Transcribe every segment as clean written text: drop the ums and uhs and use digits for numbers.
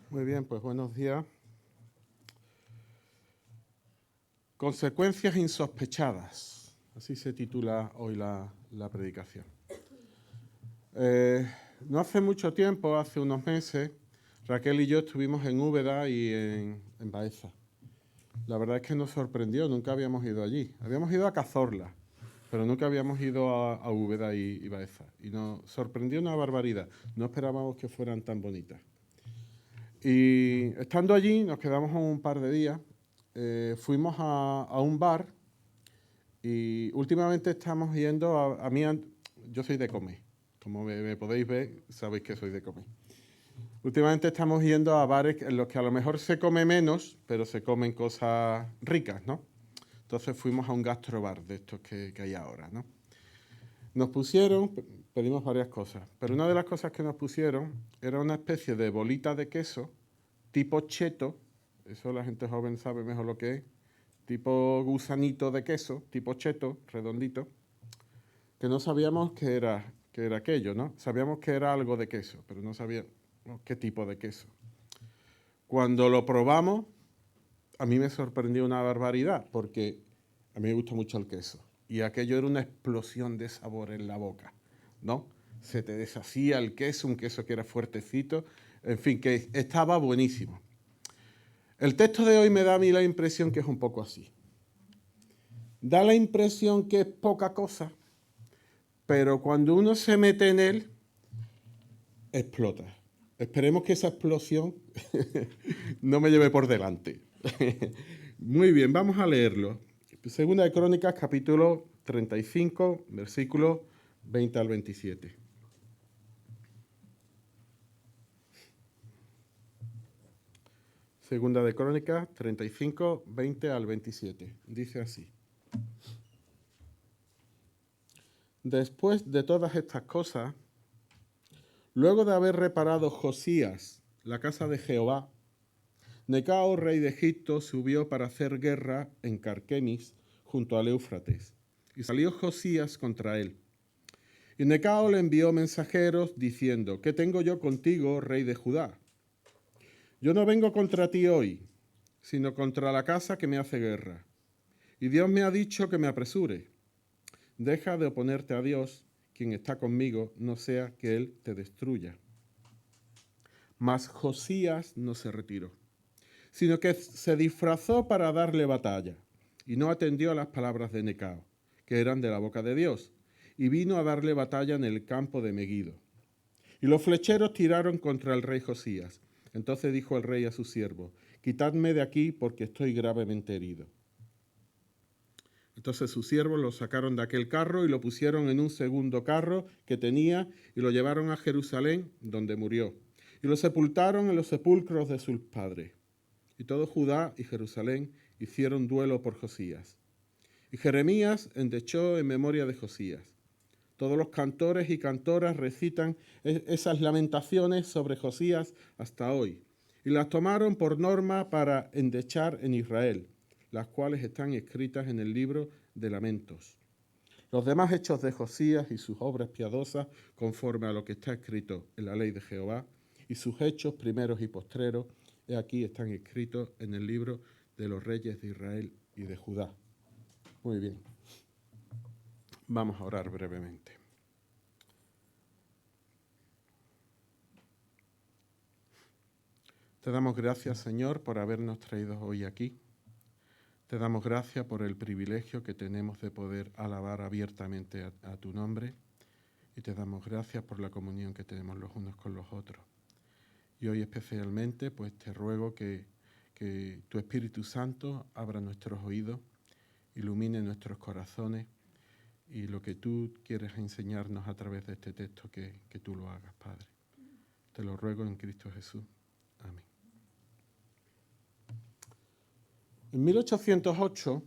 Muy bien, pues buenos días. Consecuencias insospechadas. Así se titula hoy la predicación. No hace mucho tiempo, hace unos meses, Raquel y yo estuvimos en Úbeda y en Baeza. La verdad es que nos sorprendió, nunca habíamos ido allí. Habíamos ido a Cazorla, pero nunca habíamos ido a Úbeda y Baeza. Y nos sorprendió una barbaridad. No esperábamos que fueran tan bonitas. Y estando allí, nos quedamos un par de días. Fuimos a un bar y últimamente estamos yendo a mí. Yo soy de comer. Como me podéis ver, sabéis que soy de comer. Últimamente estamos yendo a bares en los que a lo mejor se come menos, pero se comen cosas ricas, ¿no? Entonces fuimos a un gastrobar de estos que hay ahora, ¿no? Nos pusieron, pedimos varias cosas, pero una de las cosas que nos pusieron era una especie de bolita de queso tipo cheto, eso la gente joven sabe mejor lo que es, tipo gusanito de queso, tipo cheto, redondito, que no sabíamos que era aquello, ¿no? Sabíamos que era algo de queso, pero no sabíamos qué tipo de queso. Cuando lo probamos, a mí me sorprendió una barbaridad, porque a mí me gusta mucho el queso. Y aquello era una explosión de sabor en la boca, ¿no? Se te deshacía el queso, un queso que era fuertecito, en fin, que estaba buenísimo. El texto de hoy me da a mí la impresión que es un poco así. Da la impresión que es poca cosa, pero cuando uno se mete en él, explota. Esperemos que esa explosión no me lleve por delante. Muy bien, vamos a leerlo. Segunda de Crónicas, capítulo 35, versículos 20 al 27. Segunda de Crónicas 35, 20 al 27. Dice así. Después de todas estas cosas, luego de haber reparado Josías la casa de Jehová, Necao, rey de Egipto, subió para hacer guerra en Carquemis, junto al Éufrates, y salió Josías contra él. Y Necao le envió mensajeros diciendo: ¿Qué tengo yo contigo, rey de Judá? Yo no vengo contra ti hoy, sino contra la casa que me hace guerra. Y Dios me ha dicho que me apresure. Deja de oponerte a Dios, quien está conmigo, no sea que Él te destruya. Mas Josías no se retiró, sino que se disfrazó para darle batalla, y no atendió a las palabras de Necao, que eran de la boca de Dios, y vino a darle batalla en el campo de Megido. Y los flecheros tiraron contra el rey Josías. Entonces dijo el rey a su siervo: quitadme de aquí, porque estoy gravemente herido. Entonces sus siervos lo sacaron de aquel carro y lo pusieron en un segundo carro que tenía y lo llevaron a Jerusalén, donde murió. Y lo sepultaron en los sepulcros de sus padres. Y todo Judá y Jerusalén hicieron duelo por Josías. Y Jeremías endechó en memoria de Josías. Todos los cantores y cantoras recitan esas lamentaciones sobre Josías hasta hoy. Y las tomaron por norma para endechar en Israel, las cuales están escritas en el libro de lamentos. Los demás hechos de Josías y sus obras piadosas, conforme a lo que está escrito en la ley de Jehová, y sus hechos primeros y postreros, aquí están escritos en el libro de los reyes de Israel y de Judá. Muy bien. Vamos a orar brevemente. Te damos gracias, Señor, por habernos traído hoy aquí. Te damos gracias por el privilegio que tenemos de poder alabar abiertamente a tu nombre. Y te damos gracias por la comunión que tenemos los unos con los otros. Y hoy especialmente, pues te ruego que tu Espíritu Santo abra nuestros oídos, ilumine nuestros corazones, y lo que tú quieres enseñarnos a través de este texto, que tú lo hagas, Padre. Te lo ruego en Cristo Jesús. Amén. En 1808,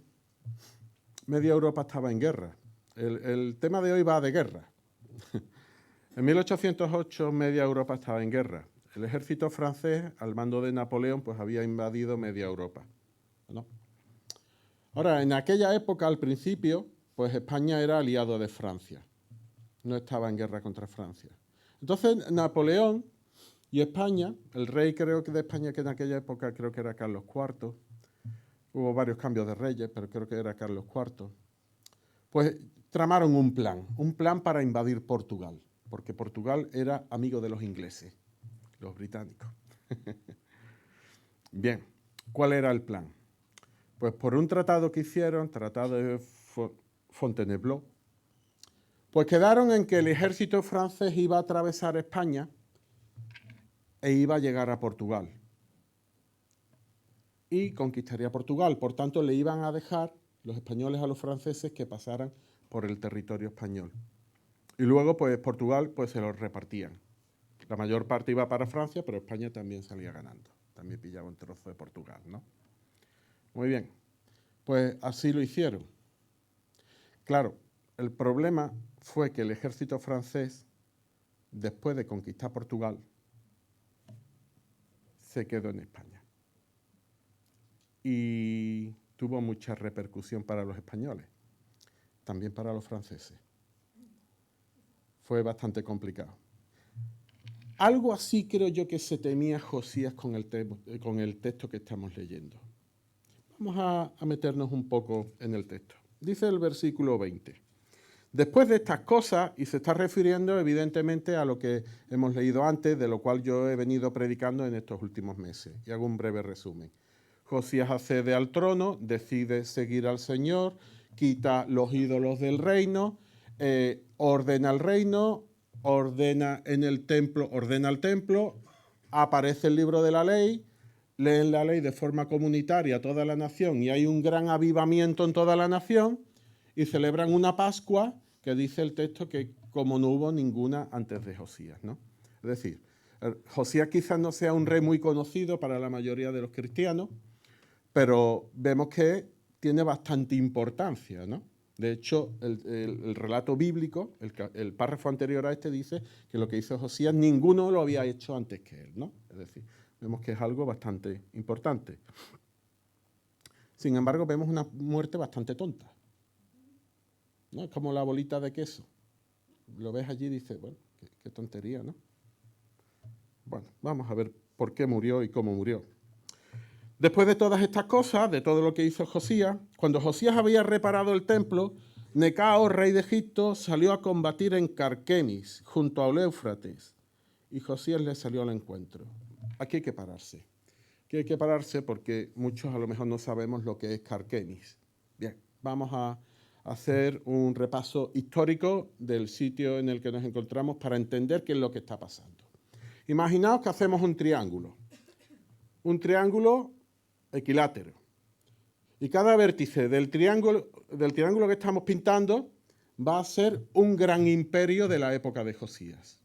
media Europa estaba en guerra. El tema de hoy va de guerra. En 1808, media Europa estaba en guerra. El ejército francés, al mando de Napoleón, pues había invadido media Europa, ¿no? Ahora, en aquella época, al principio, pues España era aliado de Francia. No estaba en guerra contra Francia. Entonces, Napoleón Y España, el rey creo que de España, que en aquella época creo que era Carlos IV, hubo varios cambios de reyes, pero creo que era Carlos IV, pues tramaron un plan para invadir Portugal, porque Portugal era amigo de los ingleses, los británicos. Bien, ¿cuál era el plan? Pues por un tratado que hicieron, tratado de Fontainebleau, pues quedaron en que el ejército francés iba a atravesar España e iba a llegar a Portugal. Y conquistaría Portugal. Por tanto, le iban a dejar los españoles a los franceses que pasaran por el territorio español. Y luego, pues Portugal, pues se los repartían. La mayor parte iba para Francia, pero España también salía ganando. También pillaba un trozo de Portugal, ¿no? Muy bien. Pues así lo hicieron. Claro, el problema fue que el ejército francés, después de conquistar Portugal, se quedó en España. Y tuvo mucha repercusión para los españoles, también para los franceses. Fue bastante complicado. Algo así creo yo que se temía Josías con el texto que estamos leyendo. Vamos a meternos un poco en el texto. Dice el versículo 20. Después de estas cosas, y se está refiriendo evidentemente a lo que hemos leído antes, de lo cual yo he venido predicando en estos últimos meses, y hago un breve resumen. Josías accede al trono, decide seguir al Señor, quita los ídolos del reino, ordena el reino, ordena el templo, aparece el libro de la ley, leen la ley de forma comunitaria a toda la nación y hay un gran avivamiento en toda la nación y celebran una Pascua que dice el texto que como no hubo ninguna antes de Josías, ¿no? Es decir, Josías quizás no sea un rey muy conocido para la mayoría de los cristianos, pero vemos que tiene bastante importancia, ¿no? De hecho, el relato bíblico, el párrafo anterior a este, dice que lo que hizo Josías ninguno lo había hecho antes que él, ¿no? Es decir, vemos que es algo bastante importante. Sin embargo, vemos una muerte bastante tonta, ¿no? Es como la bolita de queso. Lo ves allí y dices, bueno, qué tontería, ¿no? Bueno, vamos a ver por qué murió y cómo murió. Después de todas estas cosas, de todo lo que hizo Josías, cuando Josías había reparado el templo, Necao, rey de Egipto, salió a combatir en Carquemis, junto al Éufrates, y Josías le salió al encuentro. Aquí hay que pararse. Aquí hay que pararse porque muchos a lo mejor no sabemos lo que es Carquemis. Bien, vamos a hacer un repaso histórico del sitio en el que nos encontramos para entender qué es lo que está pasando. Imaginaos que hacemos un triángulo equilátero. Y cada vértice del triángulo que estamos pintando va a ser un gran imperio de la época de Josías.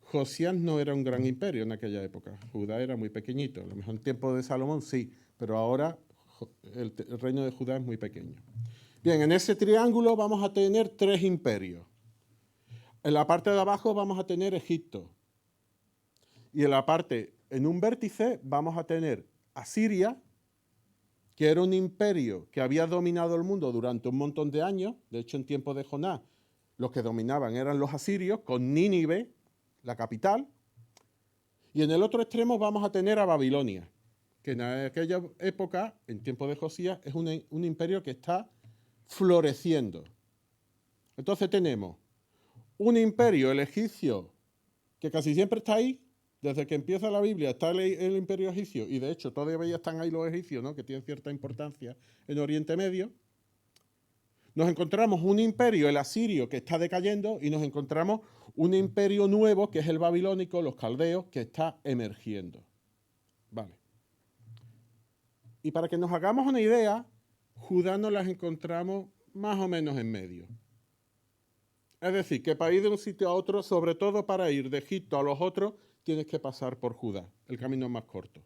Josías no era un gran imperio en aquella época. Judá era muy pequeñito. A lo mejor en tiempo de Salomón sí, pero ahora el reino de Judá es muy pequeño. Bien, en ese triángulo vamos a tener 3 imperios. En la parte de abajo vamos a tener Egipto. Y en un vértice vamos a tener Asiria, que era un imperio que había dominado el mundo durante un montón de años. De hecho, en tiempos de Jonás, los que dominaban eran los asirios, con Nínive, la capital. Y en el otro extremo vamos a tener a Babilonia, que en aquella época, en tiempos de Josías, es un imperio que está floreciendo. Entonces tenemos un imperio, el egipcio, que casi siempre está ahí. Desde que empieza la Biblia está el imperio egipcio, y de hecho todavía están ahí los egipcios, ¿no?, que tienen cierta importancia en Oriente Medio. Nos encontramos un imperio, el asirio, que está decayendo, y nos encontramos un imperio nuevo, que es el babilónico, los caldeos, que está emergiendo. Vale. Y para que nos hagamos una idea, Judá nos las encontramos más o menos en medio. Es decir, que para ir de un sitio a otro, sobre todo para ir de Egipto a los otros, tienes que pasar por Judá. El camino es más corto.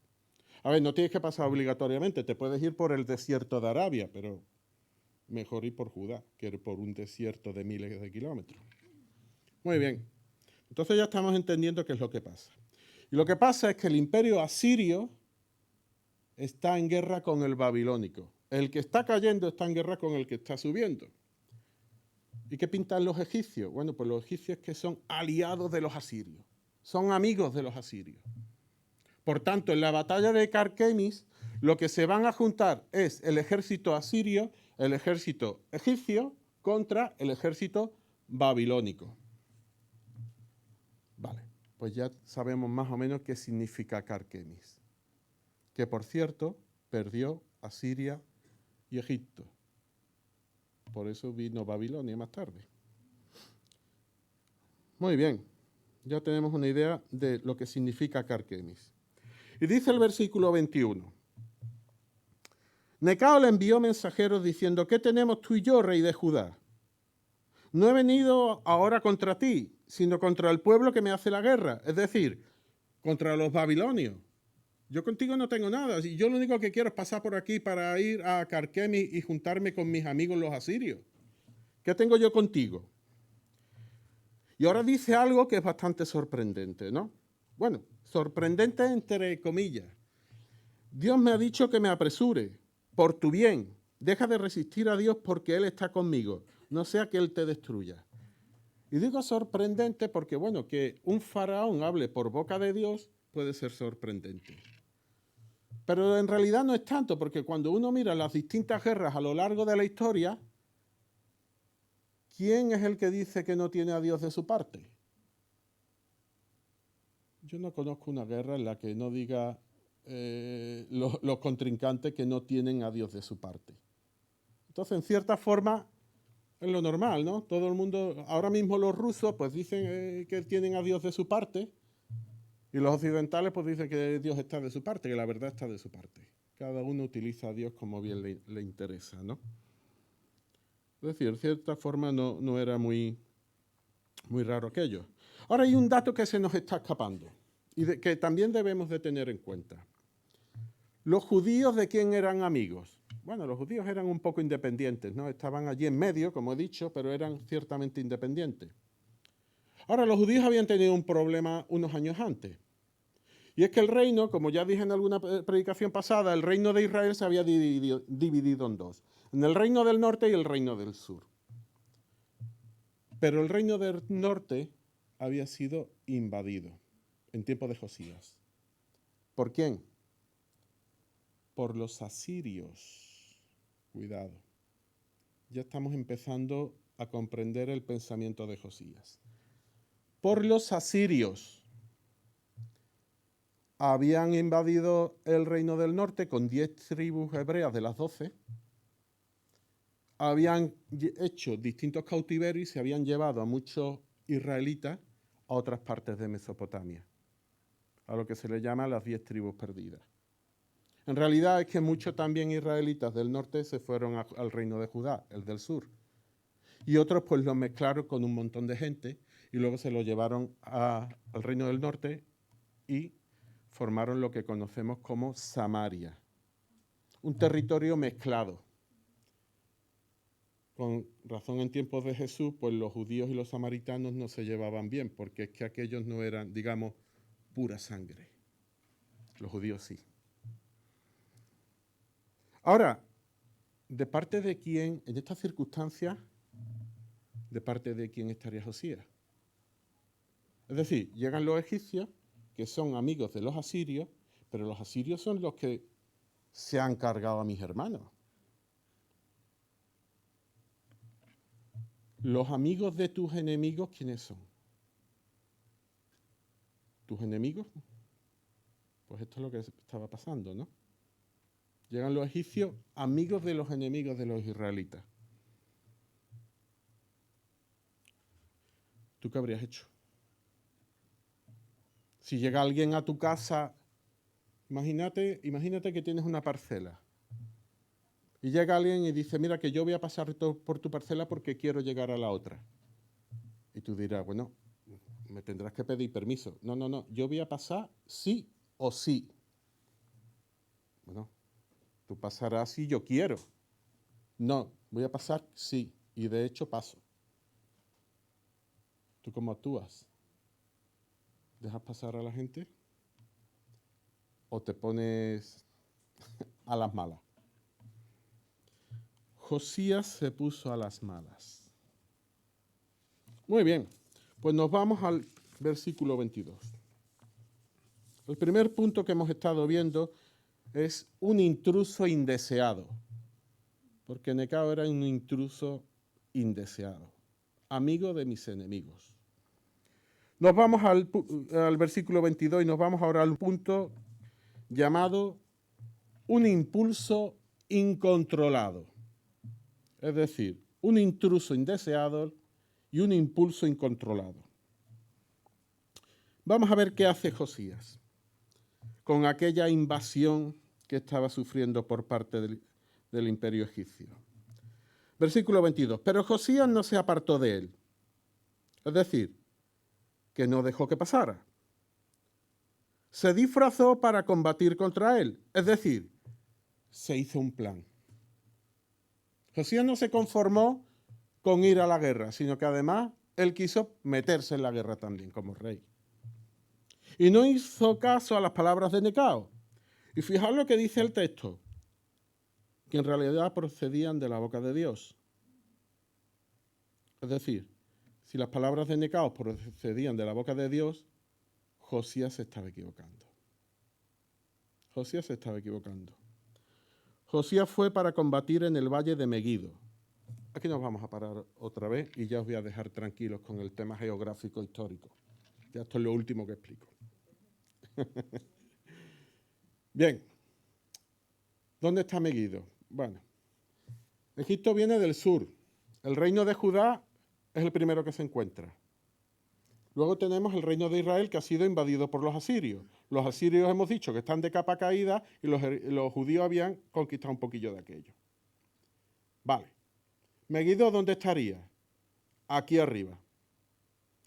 A ver, no tienes que pasar obligatoriamente, te puedes ir por el desierto de Arabia, pero mejor ir por Judá que ir por un desierto de miles de kilómetros. Muy bien. Entonces ya estamos entendiendo qué es lo que pasa. Y lo que pasa es que el imperio asirio está en guerra con el babilónico. El que está cayendo está en guerra con el que está subiendo. ¿Y qué pintan los egipcios? Bueno, pues los egipcios que son aliados de los asirios. son amigos de los asirios. Por tanto, en la batalla de Carquemis, lo que se van a juntar es el ejército asirio, el ejército egipcio, contra el ejército babilónico. Vale, pues ya sabemos más o menos qué significa Carquemis. Que, por cierto, perdió Asiria y Egipto. Por eso vino Babilonia más tarde. Muy bien, ya tenemos una idea de lo que significa Carquemis. Y dice el versículo 21. Necao le envió mensajeros diciendo, ¿qué tenemos tú y yo, rey de Judá? No he venido ahora contra ti, sino contra el pueblo que me hace la guerra, es decir, contra los babilonios. Yo contigo no tengo nada, yo lo único que quiero es pasar por aquí para ir a Carquemis y juntarme con mis amigos los asirios. ¿Qué tengo yo contigo? Y ahora dice algo que es bastante sorprendente, ¿no? Bueno, sorprendente entre comillas. Dios me ha dicho que me apresure, por tu bien. Deja de resistir a Dios porque Él está conmigo, no sea que Él te destruya. Y digo sorprendente porque, bueno, que un faraón hable por boca de Dios puede ser sorprendente. Pero en realidad no es tanto, porque cuando uno mira las distintas guerras a lo largo de la historia, ¿quién es el que dice que no tiene a Dios de su parte? Yo no conozco una guerra en la que no diga los contrincantes que no tienen a Dios de su parte. Entonces, en cierta forma, es lo normal, ¿no? Todo el mundo, ahora mismo los rusos, pues dicen que tienen a Dios de su parte, y los occidentales, pues dicen que Dios está de su parte, que la verdad está de su parte. Cada uno utiliza a Dios como bien le interesa, ¿no? Es decir, de cierta forma no era muy raro aquello. Ahora hay un dato que se nos está escapando y que también debemos de tener en cuenta. ¿Los judíos de quién eran amigos? Bueno, los judíos eran un poco independientes, ¿no? Estaban allí en medio, como he dicho, pero eran ciertamente independientes. Ahora, los judíos habían tenido un problema unos años antes. Y es que el reino, como ya dije en alguna predicación pasada, el reino de Israel se había dividido en dos. En el reino del norte y el reino del sur. Pero el reino del norte había sido invadido en tiempo de Josías. ¿Por quién? Por los asirios. Cuidado. Ya estamos empezando a comprender el pensamiento de Josías. Por los asirios. Habían invadido el reino del norte con 10 tribus hebreas de las 12. Habían hecho distintos cautiverios y se habían llevado a muchos israelitas a otras partes de Mesopotamia, a lo que se le llama las 10 tribus perdidas. En realidad es que muchos también israelitas del norte se fueron al reino de Judá, el del sur. Y otros pues los mezclaron con un montón de gente y luego se lo llevaron al reino del norte y formaron lo que conocemos como Samaria, un territorio mezclado. Con razón en tiempos de Jesús, pues los judíos y los samaritanos no se llevaban bien, porque es que aquellos no eran, digamos, pura sangre. Los judíos sí. Ahora, ¿de parte de quién, en estas circunstancias, de parte de quién estaría Josías? Es decir, llegan los egipcios, que son amigos de los asirios, pero los asirios son los que se han cargado a mis hermanos. Los amigos de tus enemigos, ¿quiénes son? ¿Tus enemigos? Pues esto es lo que estaba pasando, ¿no? Llegan los egipcios, amigos de los enemigos de los israelitas. ¿Tú qué habrías hecho? Si llega alguien a tu casa, imagínate que tienes una parcela. Y llega alguien y dice, mira que yo voy a pasar por tu parcela porque quiero llegar a la otra. Y tú dirás, bueno, me tendrás que pedir permiso. No, yo voy a pasar sí o sí. Bueno, tú pasarás si yo quiero. No, voy a pasar sí, y de hecho paso. ¿Tú cómo actúas? ¿Dejas pasar a la gente? ¿O te pones a las malas? Josías se puso a las malas. Muy bien, pues nos vamos al versículo 22. El primer punto que hemos estado viendo es un intruso indeseado, porque Necao era un intruso indeseado, amigo de mis enemigos. Nos vamos al versículo 22 y nos vamos ahora al punto llamado un impulso incontrolado. Es decir, un intruso indeseado y un impulso incontrolado. Vamos a ver qué hace Josías con aquella invasión que estaba sufriendo por parte del imperio egipcio. Versículo 22. Pero Josías no se apartó de él. Es decir, que no dejó que pasara. Se disfrazó para combatir contra él. Es decir, se hizo un plan. Josías no se conformó con ir a la guerra, sino que además él quiso meterse en la guerra también como rey. Y no hizo caso a las palabras de Necao. Y fijaos lo que dice el texto, que en realidad procedían de la boca de Dios. Es decir, si las palabras de Necao procedían de la boca de Dios, Josías se estaba equivocando. Josías se estaba equivocando. Josías fue para combatir en el valle de Meguido. Aquí nos vamos a parar otra vez y ya os voy a dejar tranquilos con el tema geográfico histórico. Ya esto es lo último que explico. Bien, ¿dónde está Meguido? Bueno, Egipto viene del sur. El reino de Judá es el primero que se encuentra. Luego tenemos el reino de Israel que ha sido invadido por los asirios. Los asirios hemos dicho que están de capa caída y los judíos habían conquistado un poquillo de aquello. Vale. Meguido, ¿dónde estaría? Aquí arriba.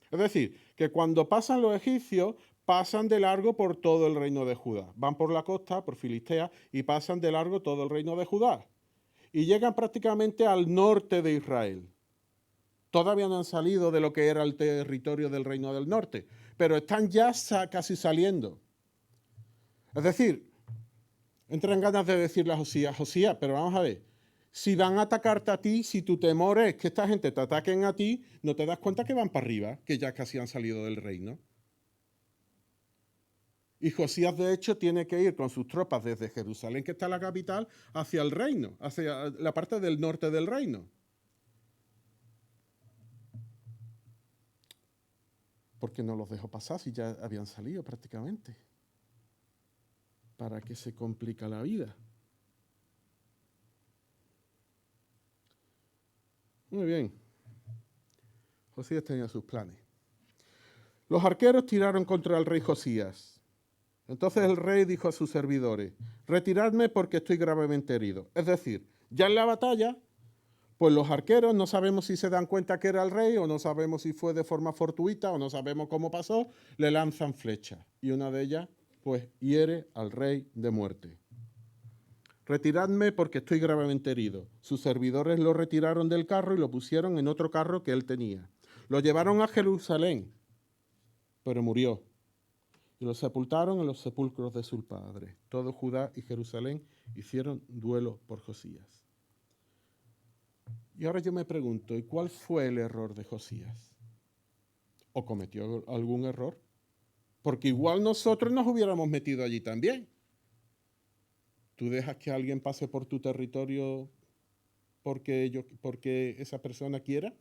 Es decir, que cuando pasan los egipcios, pasan de largo por todo el reino de Judá. Van por la costa, por Filistea, y pasan de largo todo el reino de Judá. Y llegan prácticamente al norte de Israel. Todavía no han salido de lo que era el territorio del reino del norte, pero están ya casi saliendo. Es decir, entran ganas de decirle a Josías, Josías, pero vamos a ver, si van a atacarte a ti, si tu temor es que esta gente te ataquen a ti, ¿no te das cuenta que van para arriba, que ya casi han salido del reino? Y Josías, de hecho, tiene que ir con sus tropas desde Jerusalén, que está la capital, hacia el reino, hacia la parte del norte del reino. Porque no los dejó pasar si ya habían salido prácticamente. ¿Para qué se complica la vida? Muy bien. Josías tenía sus planes. Los arqueros tiraron contra el rey Josías. Entonces el rey dijo a sus servidores, retiradme porque estoy gravemente herido. Es decir, ya en la batalla, pues los arqueros no sabemos si se dan cuenta que era el rey o no sabemos si fue de forma fortuita o no sabemos cómo pasó, le lanzan flechas y una de ellas pues hiere al rey de muerte. Retiradme porque estoy gravemente herido. Sus servidores lo retiraron del carro y lo pusieron en otro carro que él tenía. Lo llevaron a Jerusalén, pero murió. Y lo sepultaron en los sepulcros de su padre. Todo Judá y Jerusalén hicieron duelo por Josías. Y ahora yo me pregunto, ¿y cuál fue el error de Josías? ¿O cometió algún error? Porque igual nosotros nos hubiéramos metido allí también. ¿Tú dejas que alguien pase por tu territorio porque esa persona quiera?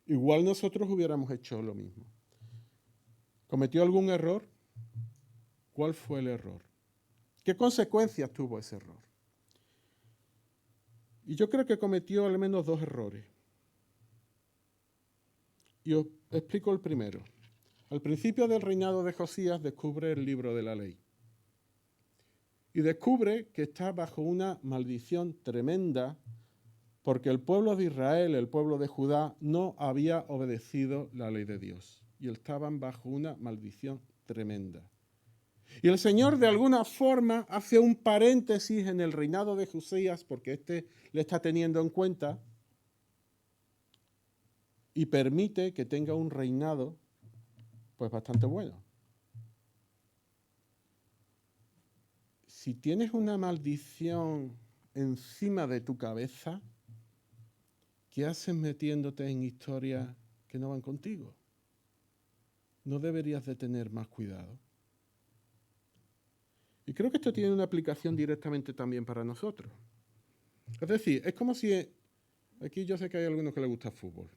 Igual nosotros hubiéramos hecho lo mismo. ¿Cometió algún error? ¿Cuál fue el error? ¿Qué consecuencias tuvo ese error? Y yo creo que cometió al menos dos errores. Y os explico el primero. Al principio del reinado de Josías descubre el libro de la ley. Y descubre que está bajo una maldición tremenda porque el pueblo de Israel, el pueblo de Judá, no había obedecido la ley de Dios. Y estaban bajo una maldición tremenda. Y el Señor de alguna forma hace un paréntesis en el reinado de Josías, porque le está teniendo en cuenta, y permite que tenga un reinado pues bastante bueno. Si tienes una maldición encima de tu cabeza, ¿qué haces metiéndote en historias que no van contigo? ¿no deberías de tener más cuidado? Y creo que esto tiene una aplicación directamente también para nosotros. Es decir, es como si... Aquí yo sé que hay algunos que les gusta el fútbol.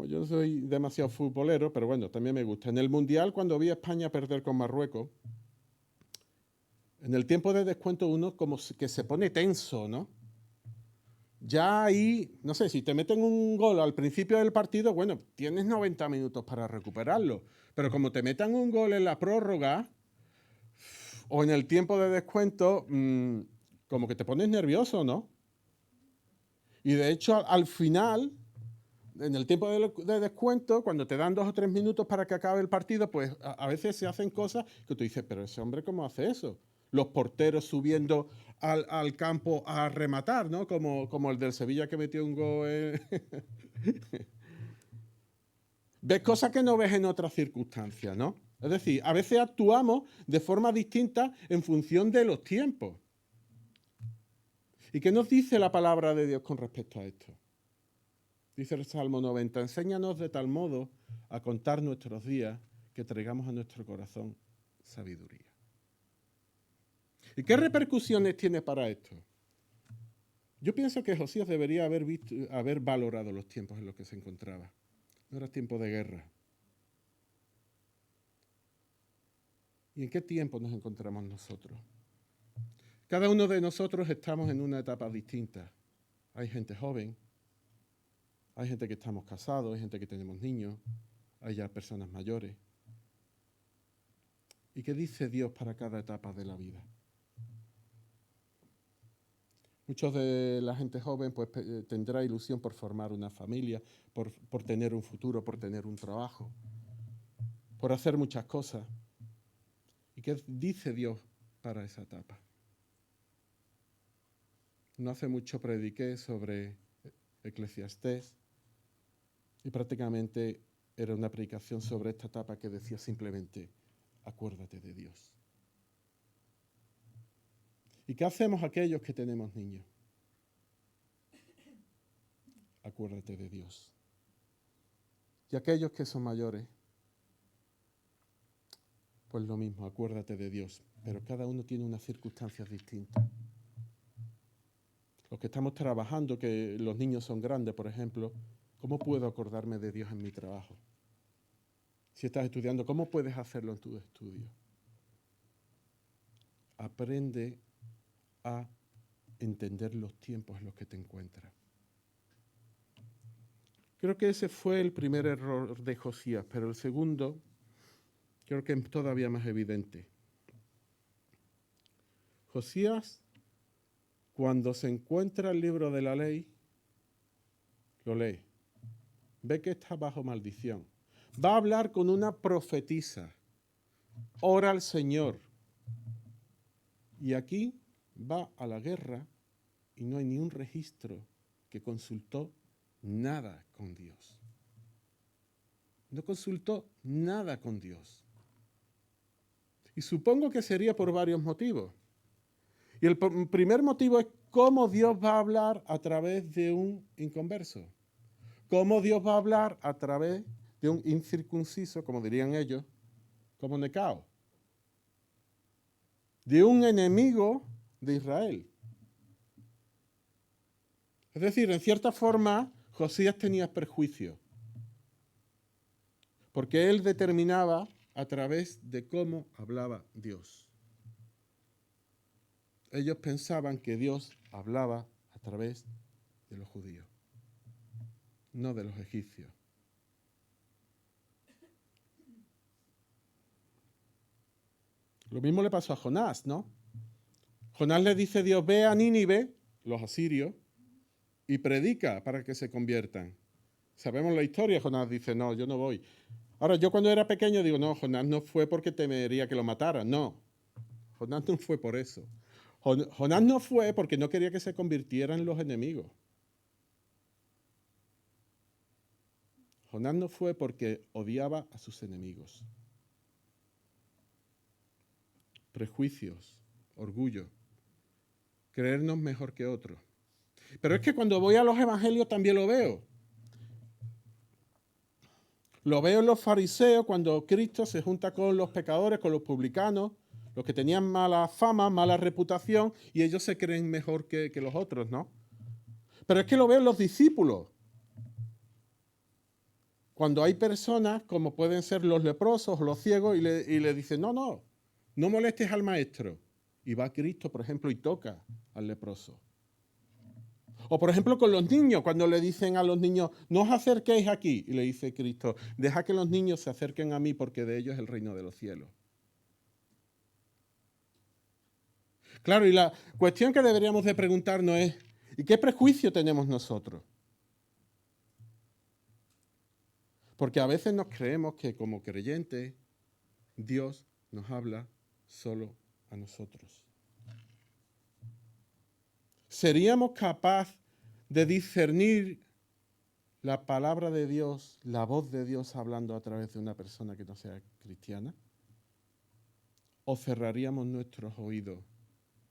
Yo no soy demasiado futbolero, pero bueno, también me gusta. En el Mundial, cuando vi a España perder con Marruecos, en el tiempo de descuento uno como que se pone tenso, ¿no? Ya ahí, no sé, si te meten un gol al principio del partido, bueno, tienes 90 minutos para recuperarlo. Pero como te metan un gol en la prórroga o en el tiempo de descuento, como que te pones nervioso, ¿no? Y de hecho, al final, en el tiempo de descuento, cuando te dan 2 o 3 minutos para que acabe el partido, pues a veces se hacen cosas que tú dices, pero ese hombre, ¿cómo hace eso? Los porteros subiendo al campo a rematar, ¿no? Como el del Sevilla que metió un gol. Ves cosas que no ves en otras circunstancias, ¿no? Es decir, a veces actuamos de forma distinta en función de los tiempos. ¿Y qué nos dice la palabra de Dios con respecto a esto? Dice el Salmo 90, enséñanos de tal modo a contar nuestros días que traigamos a nuestro corazón sabiduría. ¿Y qué repercusiones tiene para esto? Yo pienso que Josías debería haber valorado los tiempos en los que se encontraba. No era tiempo de guerra. ¿Y en qué tiempo nos encontramos nosotros? Cada uno de nosotros estamos en una etapa distinta. Hay gente joven, hay gente que estamos casados, hay gente que tenemos niños, hay ya personas mayores. ¿Y qué dice Dios para cada etapa de la vida? Muchos de la gente joven pues, tendrá ilusión por formar una familia, por tener un futuro, por tener un trabajo, por hacer muchas cosas. ¿Y qué dice Dios para esa etapa? No hace mucho prediqué sobre Eclesiastés y prácticamente era una predicación sobre esta etapa que decía simplemente, acuérdate de Dios. ¿Y qué hacemos aquellos que tenemos niños? Acuérdate de Dios. Y aquellos que son mayores, pues lo mismo, acuérdate de Dios. Pero cada uno tiene unas circunstancias distintas. Los que estamos trabajando, que los niños son grandes, por ejemplo, ¿cómo puedo acordarme de Dios en mi trabajo? Si estás estudiando, ¿cómo puedes hacerlo en tu estudio? Aprende a entender los tiempos en los que te encuentras. Creo que ese fue el primer error de Josías, pero el segundo creo que es todavía más evidente. Josías, cuando se encuentra el libro de la ley, lo lee. Ve que está bajo maldición. Va a hablar con una profetisa. Ora al Señor. Y aquí va a la guerra y no hay ni un registro que consultó nada con Dios. No consultó nada con Dios. Y supongo que sería por varios motivos. Y el primer motivo es cómo Dios va a hablar a través de un inconverso. Cómo Dios va a hablar a través de un incircunciso, como dirían ellos, como Necao. De un enemigo de Israel. Es decir, en cierta forma, Josías tenía prejuicios. Porque él determinaba a través de cómo hablaba Dios. Ellos pensaban que Dios hablaba a través de los judíos, no de los egipcios. Lo mismo le pasó a Jonás, ¿no? Jonás le dice a Dios, ve a Nínive, los asirios, y predica para que se conviertan. Sabemos la historia, Jonás dice, no, yo no voy. Ahora, yo cuando era pequeño digo, no, Jonás no fue porque temería que lo mataran, no. Jonás no fue por eso. Jonás no fue porque no quería que se convirtieran los enemigos. Jonás no fue porque odiaba a sus enemigos. Prejuicios, orgullo, creernos mejor que otros. Pero es que cuando voy a los evangelios también lo veo. Lo veo en los fariseos cuando Cristo se junta con los pecadores, con los publicanos, los que tenían mala fama, mala reputación, y ellos se creen mejor que los otros, ¿no? Pero es que lo veo en los discípulos. Cuando hay personas, como pueden ser los leprosos o los ciegos, y le dicen, no molestes al maestro. Y va Cristo, por ejemplo, y toca al leproso. O por ejemplo con los niños, cuando le dicen a los niños, no os acerquéis aquí. Y le dice Cristo, deja que los niños se acerquen a mí porque de ellos es el reino de los cielos. Claro, y la cuestión que deberíamos de preguntarnos es, ¿y qué prejuicio tenemos nosotros? Porque a veces nos creemos que como creyentes Dios nos habla solo a nosotros. ¿Seríamos capaces de discernir la palabra de Dios, la voz de Dios hablando a través de una persona que no sea cristiana? ¿O cerraríamos nuestros oídos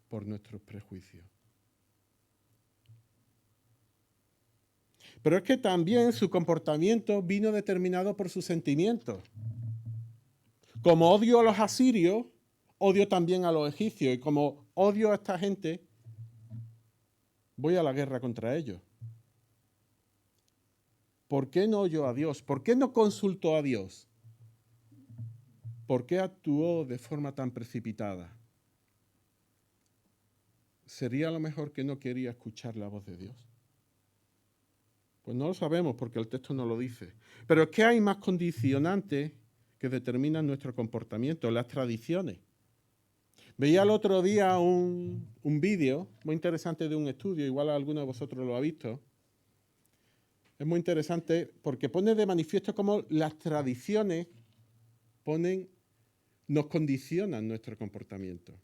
por nuestros prejuicios? Pero es que también su comportamiento vino determinado por sus sentimientos. Como odio a los asirios, odio también a los egipcios. Y como odio a esta gente, voy a la guerra contra ellos. ¿Por qué no oyó a Dios? ¿Por qué no consultó a Dios? ¿Por qué actuó de forma tan precipitada? ¿Sería a lo mejor que no quería escuchar la voz de Dios? Pues no lo sabemos porque el texto no lo dice. Pero es que hay más condicionantes que determinan nuestro comportamiento, las tradiciones. Veía el otro día un vídeo muy interesante de un estudio, igual alguno de vosotros lo ha visto. Es muy interesante porque pone de manifiesto cómo las tradiciones nos condicionan nuestro comportamiento.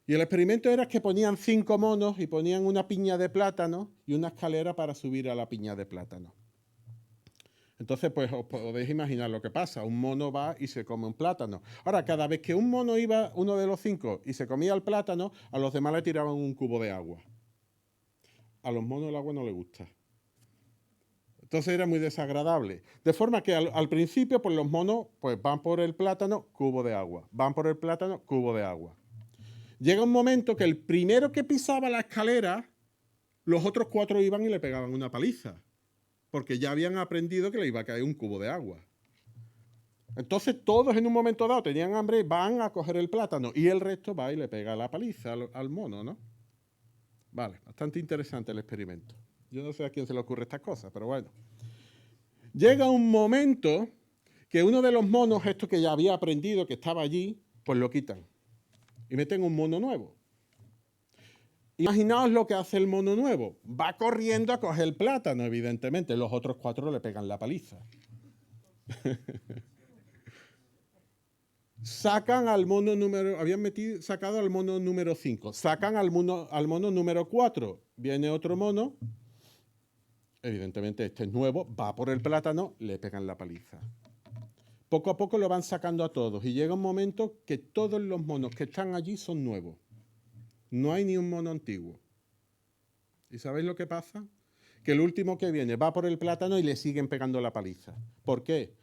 Y el experimento era que ponían 5 monos y ponían una piña de plátano y una escalera para subir a la piña de plátano. Entonces, pues os podéis imaginar lo que pasa. Un mono va y se come un plátano. Ahora, cada vez que un mono iba, uno de los 5, y se comía el plátano, a los demás le tiraban un cubo de agua. A los monos el agua no les gusta. Entonces era muy desagradable. De forma que al principio, pues los monos pues, van por el plátano, cubo de agua. Van por el plátano, cubo de agua. Llega un momento que el primero que pisaba la escalera, los otros 4 iban y le pegaban una paliza. Porque ya habían aprendido que le iba a caer un cubo de agua. Entonces todos en un momento dado tenían hambre, van a coger el plátano y el resto va y le pega la paliza al mono, ¿no? Vale, bastante interesante el experimento. Yo no sé a quién se le ocurre estas cosas, pero bueno. Llega un momento que uno de los monos, esto que ya había aprendido, que estaba allí, pues lo quitan. Y meten un mono nuevo. Imaginaos lo que hace el mono nuevo. Va corriendo a coger el plátano, evidentemente. Los otros 4 le pegan la paliza. Sacan al mono número... sacado al mono número 5. Sacan al mono número 4. Viene otro mono. Evidentemente este es nuevo. Va por el plátano, le pegan la paliza. Poco a poco lo van sacando a todos. Y llega un momento que todos los monos que están allí son nuevos. No hay ni un mono antiguo. ¿Y sabéis lo que pasa? Que el último que viene va por el plátano y le siguen pegando la paliza. ¿Por qué?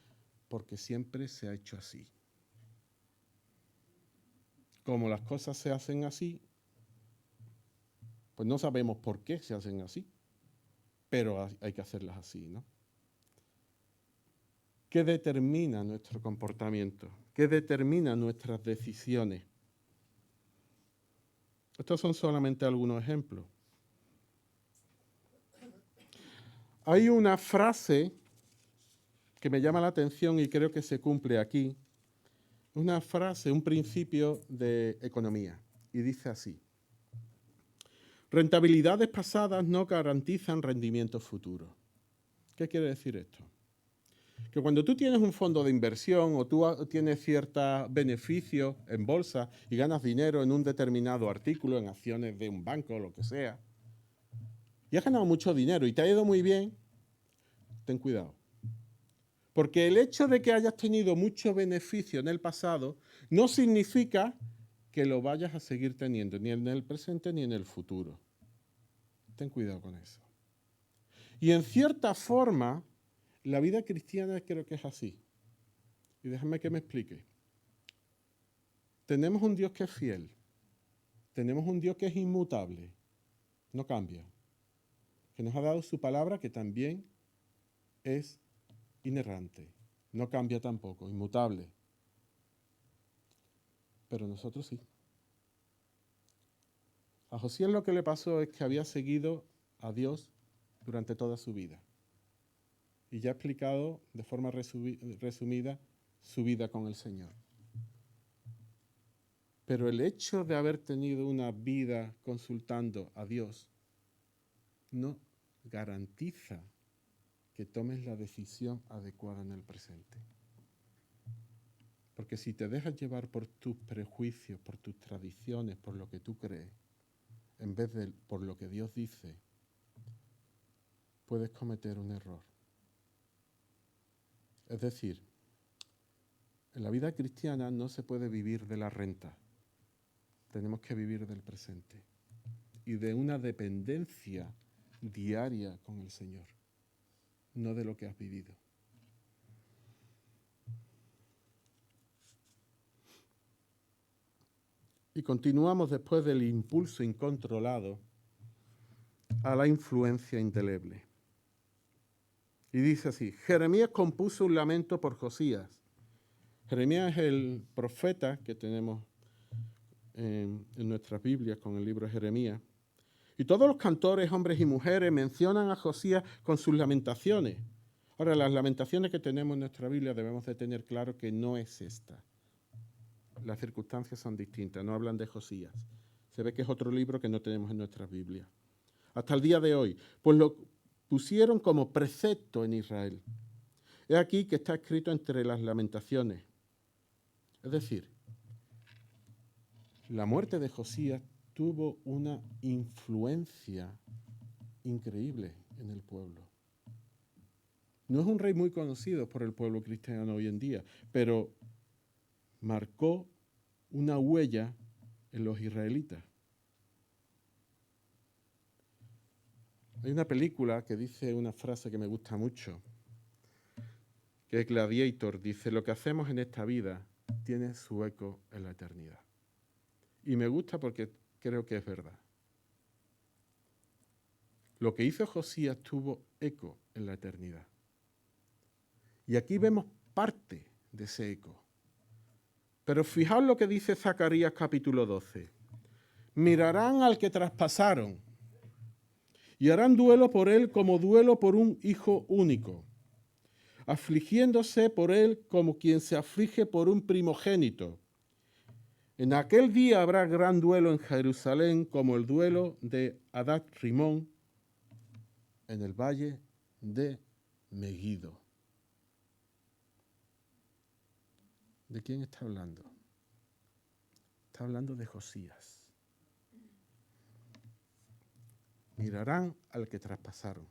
Porque siempre se ha hecho así. Como las cosas se hacen así, pues no sabemos por qué se hacen así, pero hay que hacerlas así, ¿no? ¿Qué determina nuestro comportamiento? ¿Qué determina nuestras decisiones? Estos son solamente algunos ejemplos. Hay una frase que me llama la atención y creo que se cumple aquí. Una frase, un principio de economía. Y dice así: rentabilidades pasadas no garantizan rendimientos futuros. ¿Qué quiere decir esto? Que cuando tú tienes un fondo de inversión o tú tienes ciertos beneficios en bolsa y ganas dinero en un determinado artículo, en acciones de un banco o lo que sea, y has ganado mucho dinero y te ha ido muy bien, ten cuidado. Porque el hecho de que hayas tenido mucho beneficio en el pasado no significa que lo vayas a seguir teniendo, ni en el presente ni en el futuro. Ten cuidado con eso. Y en cierta forma, La vida cristiana creo que es así. Y déjame que me explique. Tenemos un Dios que es fiel. Tenemos un Dios que es inmutable. No cambia. Que nos ha dado su palabra que también es inerrante. No cambia tampoco, inmutable. Pero nosotros sí. A Josías lo que le pasó es que había seguido a Dios durante toda su vida. Y ya he explicado de forma resumida su vida con el Señor. Pero el hecho de haber tenido una vida consultando a Dios no garantiza que tomes la decisión adecuada en el presente. Porque si te dejas llevar por tus prejuicios, por tus tradiciones, por lo que tú crees, en vez de por lo que Dios dice, puedes cometer un error. Es decir, en la vida cristiana no se puede vivir de la renta. Tenemos que vivir del presente y de una dependencia diaria con el Señor, no de lo que has vivido. Y continuamos después del impulso incontrolado a la influencia indeleble. Y dice así: Jeremías compuso un lamento por Josías. Jeremías es el profeta que tenemos en nuestras Biblias con el libro de Jeremías. Y todos los cantores, hombres y mujeres, mencionan a Josías con sus lamentaciones. Ahora, las lamentaciones que tenemos en nuestra Biblia debemos de tener claro que no es esta. Las circunstancias son distintas, no hablan de Josías. Se ve que es otro libro que no tenemos en nuestras Biblias. Hasta el día de hoy, pues lo pusieron como precepto en Israel. Es aquí que está escrito entre las lamentaciones. Es decir, la muerte de Josías tuvo una influencia increíble en el pueblo. No es un rey muy conocido por el pueblo cristiano hoy en día, pero marcó una huella en los israelitas. Hay una película que dice una frase que me gusta mucho, que es Gladiator. Dice: lo que hacemos en esta vida tiene su eco en la eternidad. Y me gusta porque creo que es verdad. Lo que hizo Josías tuvo eco en la eternidad. Y aquí vemos parte de ese eco. Pero fijaos lo que dice Zacarías capítulo 12. Mirarán al que traspasaron y harán duelo por él como duelo por un hijo único, afligiéndose por él como quien se aflige por un primogénito. En aquel día habrá gran duelo en Jerusalén, como el duelo de Hadad Rimón en el valle de Megiddo. ¿De quién está hablando? Está hablando de Josías. Mirarán al que traspasaron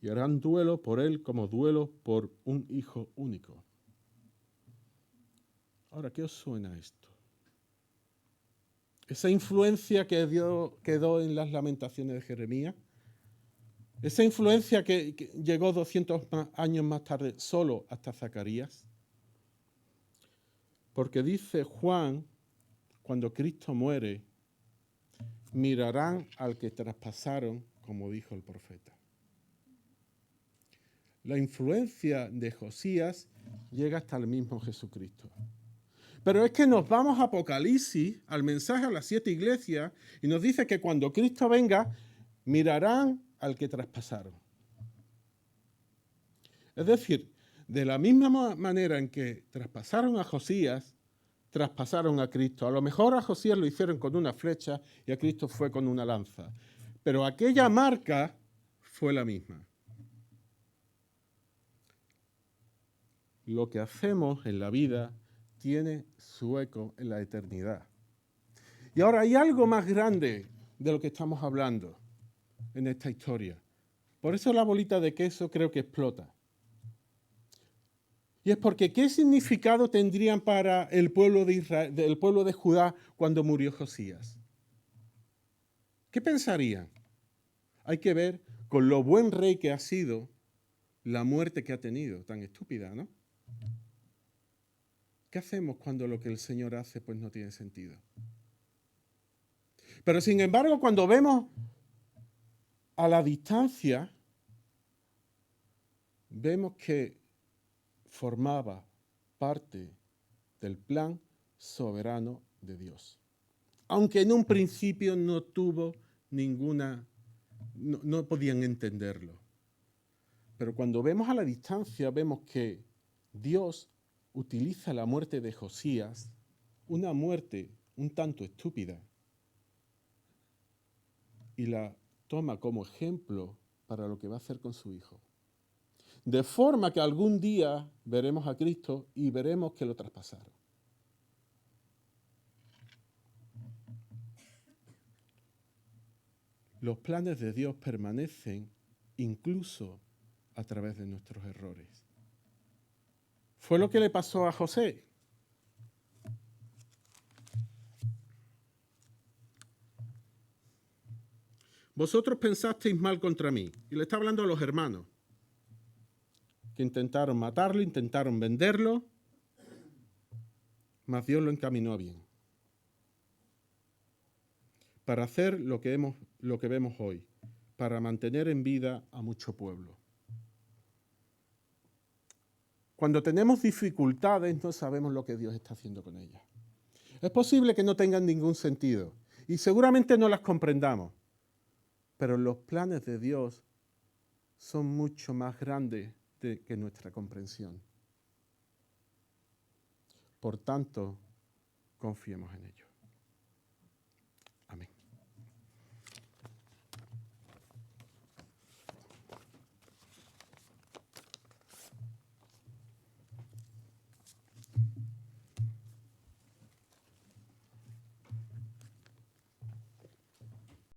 y harán duelo por él como duelo por un hijo único. Ahora, ¿qué os suena esto? Esa influencia que quedó en las lamentaciones de Jeremías, esa influencia que llegó 200 años más tarde solo hasta Zacarías. Porque dice Juan, cuando Cristo muere, mirarán al que traspasaron, como dijo el profeta. La influencia de Josías llega hasta el mismo Jesucristo. Pero es que nos vamos a Apocalipsis, al mensaje a las 7 iglesias, y nos dice que cuando Cristo venga, mirarán al que traspasaron. Es decir, de la misma manera en que traspasaron a Josías, traspasaron a Cristo. A lo mejor a Josías lo hicieron con una flecha y a Cristo fue con una lanza. Pero aquella marca fue la misma. Lo que hacemos en la vida tiene su eco en la eternidad. Y ahora hay algo más grande de lo que estamos hablando en esta historia. Por eso la bolita de queso creo que explota. Y es porque ¿qué significado tendrían para el pueblo de Israel, el pueblo de Judá cuando murió Josías? ¿Qué pensarían? Hay que ver con lo buen rey que ha sido, la muerte que ha tenido, tan estúpida, ¿no? ¿Qué hacemos cuando lo que el Señor hace pues no tiene sentido? Pero sin embargo, cuando vemos a la distancia, vemos que formaba parte del plan soberano de Dios. Aunque en un principio no tuvo ninguna, no podían entenderlo. Pero cuando vemos a la distancia, vemos que Dios utiliza la muerte de Josías, una muerte un tanto estúpida, y la toma como ejemplo para lo que va a hacer con su hijo. De forma que algún día veremos a Cristo y veremos que lo traspasaron. Los planes de Dios permanecen incluso a través de nuestros errores. Fue lo que le pasó a José. Vosotros pensasteis mal contra mí. Y le está hablando a los hermanos, que intentaron matarlo, intentaron venderlo, mas Dios lo encaminó a bien. Para hacer lo que vemos hoy, para mantener en vida a mucho pueblo. Cuando tenemos dificultades no sabemos lo que Dios está haciendo con ellas. Es posible que no tengan ningún sentido y seguramente no las comprendamos, pero los planes de Dios son mucho más grandes que nuestra comprensión. Por tanto, confiemos en ellos.